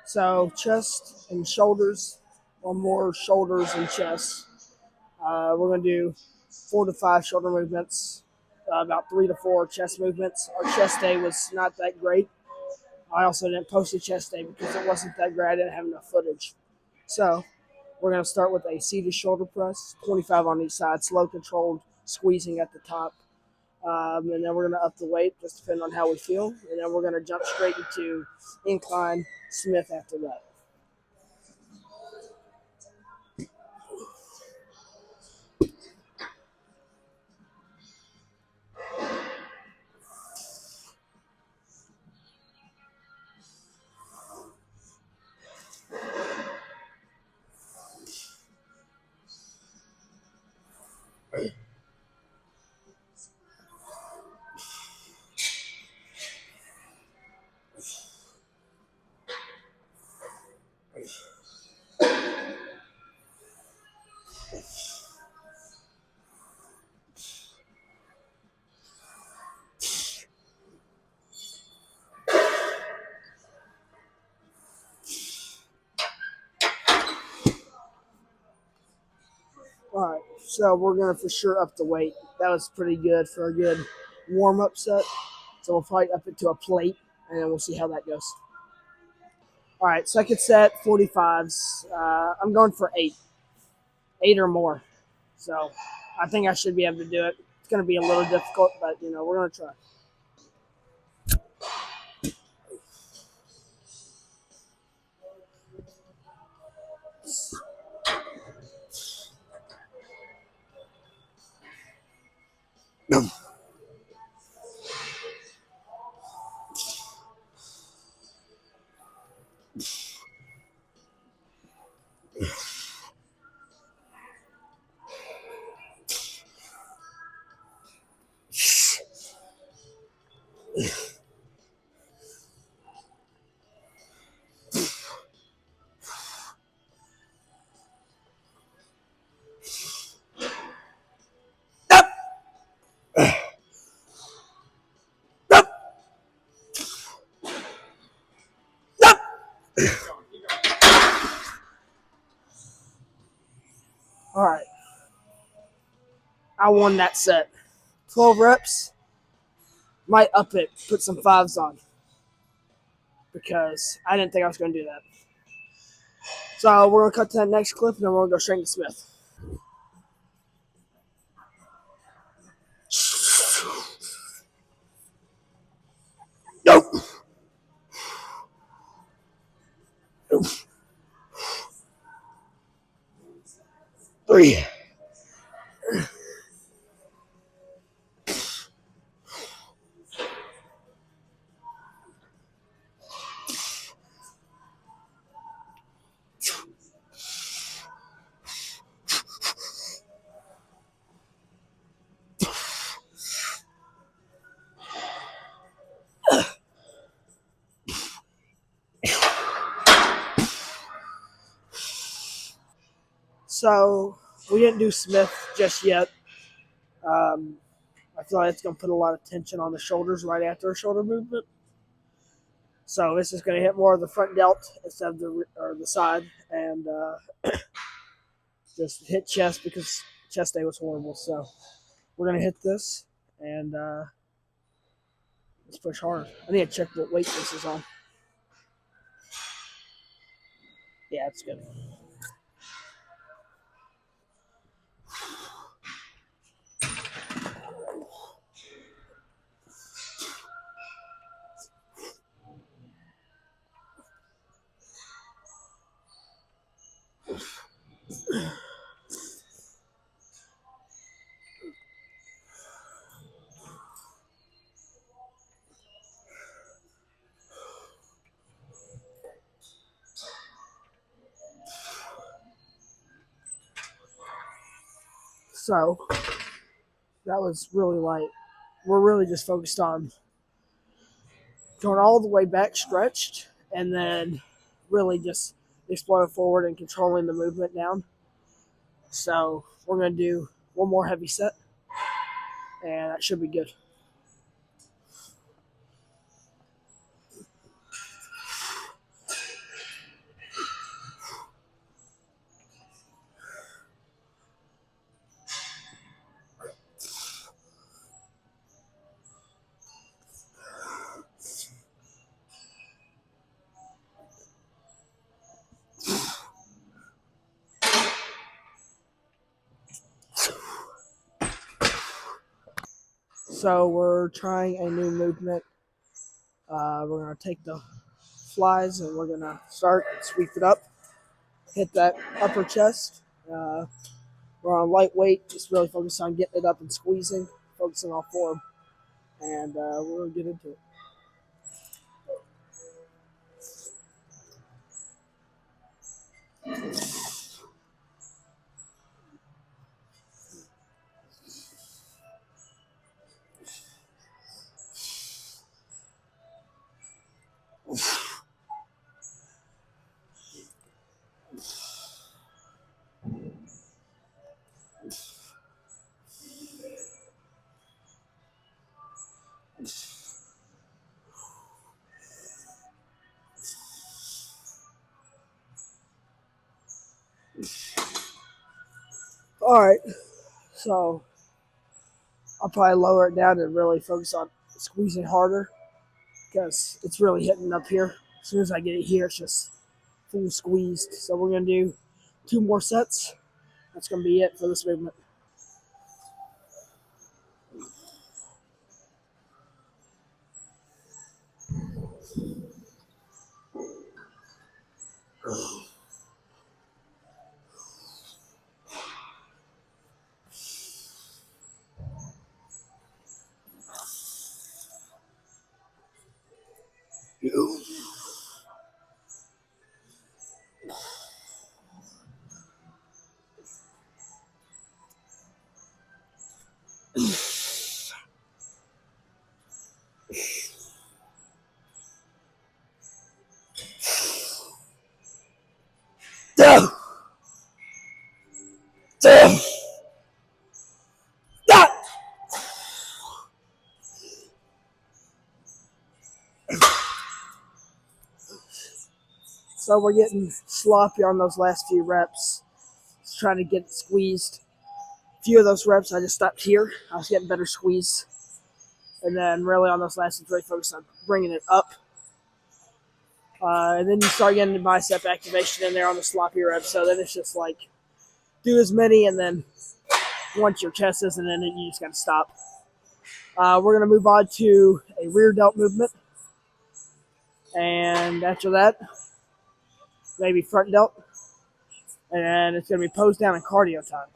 So chest and shoulders, or more shoulders and chest. We're going to do 4 to 5 shoulder movements, about 3 to 4 chest movements. Our chest day was not that great. I also didn't post a chest day because it wasn't that great. I didn't have enough footage. So we're going to start with a seated shoulder press, 25 on each side, slow controlled squeezing at the top. And then we're going to up the weight, just depending on how we feel. And then we're going to jump straight into incline Smith after that. All right, so we're going to for sure up the weight. That was pretty good for a good warm up set. So we'll probably up it to a plate, and then we'll see how that goes. All right, second set, 45s. I'm going for 8 or more. So I think I should be able to do it. It's going to be a little difficult, but we're going to try. All right, I won that set. 12 reps. Might up it, put some fives on because I didn't think I was going to do that. So we're going to cut to that next clip, and then we're going to go straight to Smith. Nope. 3. So we didn't do Smith just yet. I feel like it's going to put a lot of tension on the shoulders right after a shoulder movement. So this is going to hit more of the front delt instead of the side, and just hit chest because chest day was horrible. So we're going to hit this, and let's push hard. I need to check what weight this is on. Yeah, it's good. So that was really light. We're really just focused on going all the way back stretched and then really just explode forward and controlling the movement down. So we're going to do one more heavy set, and that should be good. So we're trying a new movement. We're gonna take the flies and we're gonna start sweep it up, hit that upper chest. Uh, we're on lightweight, just really focus on getting it up and squeezing, focusing on form, and we're gonna get into it. All right, so I'll probably lower it down and really focus on squeezing harder because it's really hitting up here. As soon as I get it here, it's just full squeezed. So we're gonna do 2 more sets. That's gonna be it for this movement. Damn! Damn! Ah! So we're getting sloppy on those last few reps. Just trying to get it squeezed. A few of those reps, I just stopped here. I was getting better squeeze. And then really on those last ones, really focused on bringing it up. And then you start getting the bicep activation in there on the sloppy reps. So then it's just like do as many, and then once your chest isn't in it, you just got to stop. We're going to move on to a rear delt movement. And after that, maybe front delt. And it's going to be pose down and cardio time.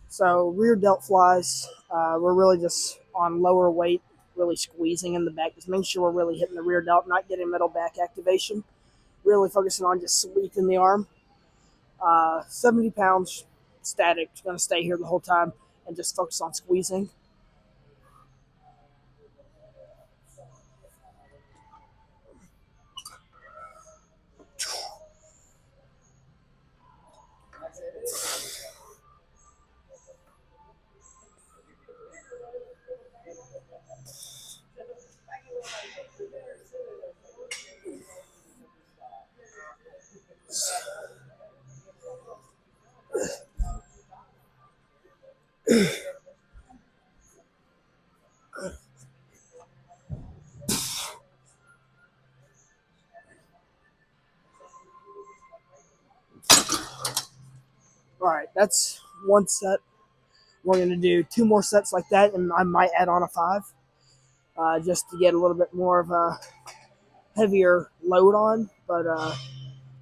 So rear delt flies, we're really just on lower weight, really squeezing in the back, just making sure we're really hitting the rear delt, not getting middle back activation. Really focusing on just sweeping the arm. 70 pounds static, going to stay here the whole time and just focus on squeezing. All right, that's one set. We're going to do 2 more sets like that, and I might add on a 5 just to get a little bit more of a heavier load on. But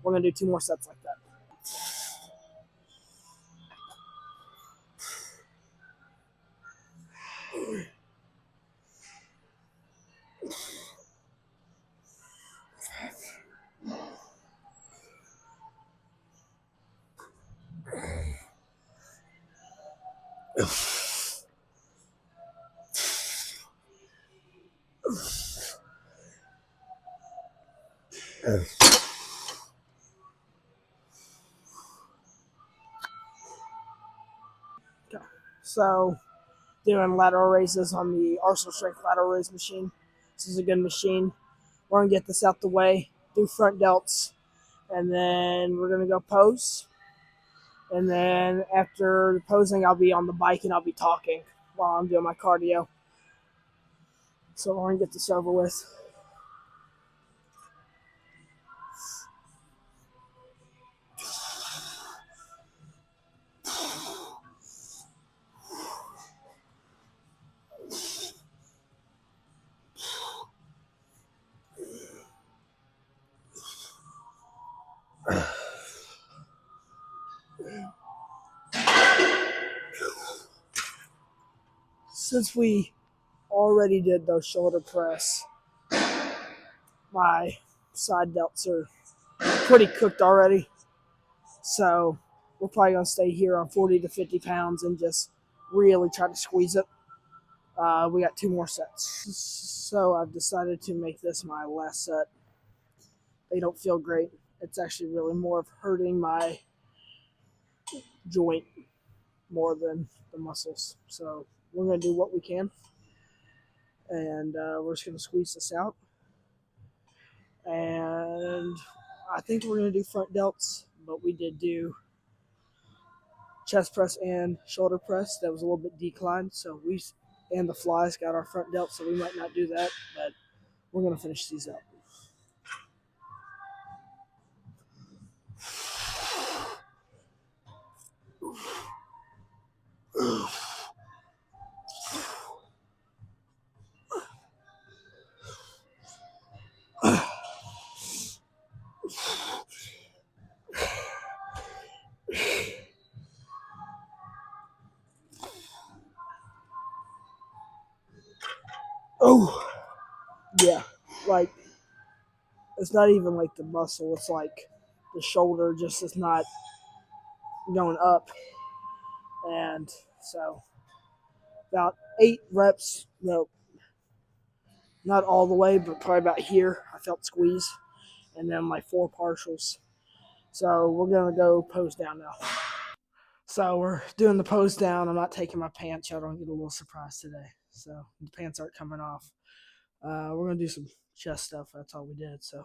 we're going to do 2 more sets like that. Okay. So doing lateral raises on the Arsenal Strength lateral raise machine. This is a good machine. We're going to get this out the way, do front delts, and then we're going to go pose. And then after the posing, I'll be on the bike and I'll be talking while I'm doing my cardio. So we're going to get this over with. since we already did those shoulder press, my side delts are pretty cooked already. So we're probably going to stay here on 40 to 50 pounds and just really try to squeeze it. We got 2 more sets. So I've decided to make this my last set. They don't feel great. It's actually really more of hurting my joint more than the muscles. So we're going to do what we can. And we're just going to squeeze this out. And I think we're going to do front delts, but we did do chest press and shoulder press. That was a little bit declined, so we and the flies got our front delt, so we might not do that, but we're going to finish these up. Oh, yeah, like it's not even like the muscle, it's like the shoulder just is not going up. And so about 8 reps, no, not all the way, but probably about here, I felt squeeze, and then like 4 partials. So we're going to go pose down now. So we're doing the pose down. I'm not taking my pants. Y'all don't get a little surprise today. So the pants aren't coming off. We're going to do some chest stuff. That's all we did. So.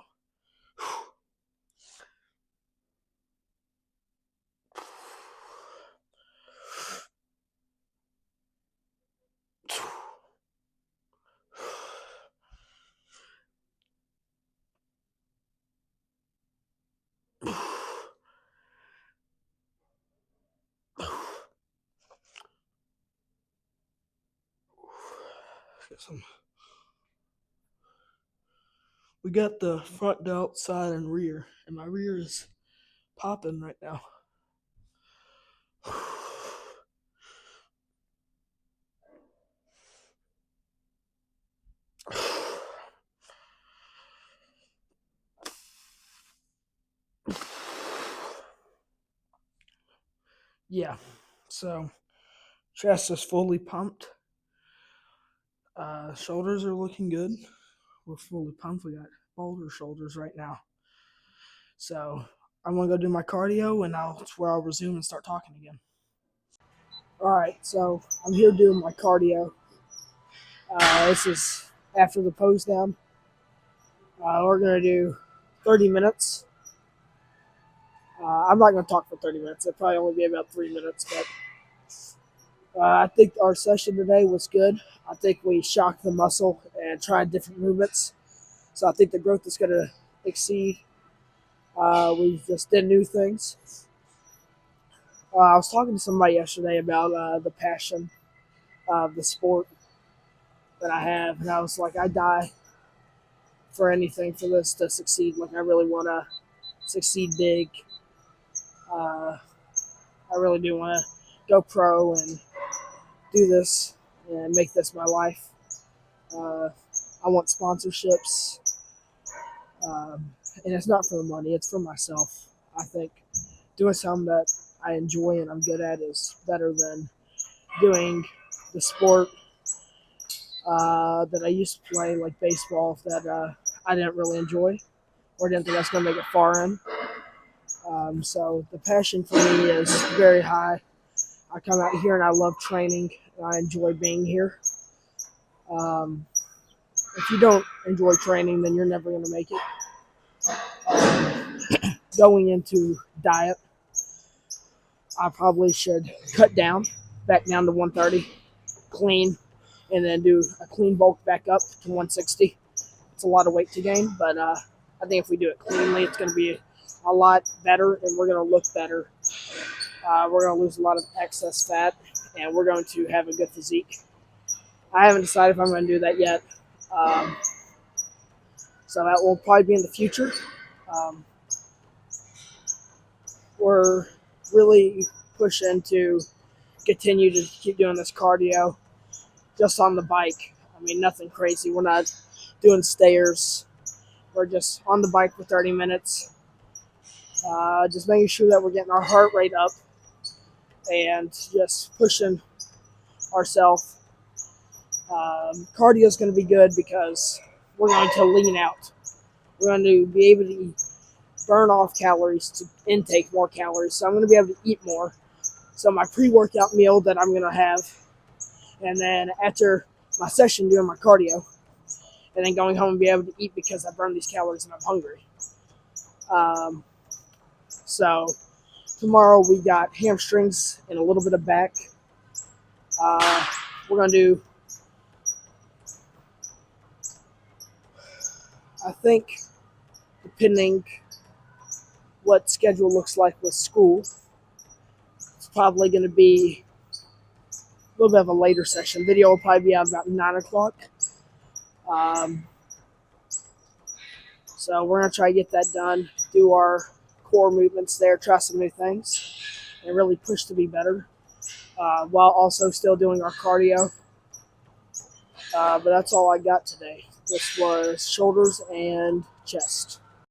We got the front delt, side, and rear, and my rear is popping right now. Yeah, so chest is fully pumped. Shoulders are looking good. We're fully pumped. We got boulder shoulders right now. So I'm gonna go do my cardio, and that's where I'll resume and start talking again. All right, so I'm here doing my cardio. This is after the pose down. We're gonna do 30 minutes. I'm not gonna talk for 30 minutes. It'll probably only be about 3 minutes, but I think our session today was good. I think we shocked the muscle and tried different movements. So I think the growth is gonna exceed. We just did new things. I was talking to somebody yesterday about the passion of the sport that I have, and I was like, I die for anything for this to succeed. Like, I really want to succeed big. I really do want to go pro and do this and make this my life. I want sponsorships, and it's not for the money; it's for myself. I think doing something that I enjoy and I'm good at is better than doing the sport that I used to play, like baseball, that I didn't really enjoy or didn't think I was going to make it far in. So the passion for me is very high. I come out here and I love training. And I enjoy being here. If you don't enjoy training, then you're never going to make it. Going into diet, I probably should cut down, back down to 130, clean, and then do a clean bulk back up to 160. It's a lot of weight to gain, but I think if we do it cleanly, it's going to be a lot better, and we're going to look better. We're going to lose a lot of excess fat, and we're going to have a good physique. I haven't decided if I'm going to do that yet, so that will probably be in the future. We're really pushing to continue to keep doing this cardio. just on the bike. I mean, nothing crazy. We're not doing stairs. We're just on the bike for 30 minutes, just making sure that we're getting our heart rate up and just pushing ourselves. Cardio is going to be good because we're going to lean out. We're going to be able to burn off calories to intake more calories. So I'm going to be able to eat more. So my pre-workout meal that I'm going to have, and then after my session doing my cardio, and then going home and be able to eat because I burned these calories and I'm hungry. So tomorrow we got hamstrings and a little bit of back. We're going to do, I think, depending what schedule looks like with school, it's probably going to be a little bit of a later session. Video will probably be out about 9 o'clock. So we're going to try to get that done, do our core movements there, try some new things, and really push to be better, while also still doing our cardio. But that's all I got today. This was shoulders and chest.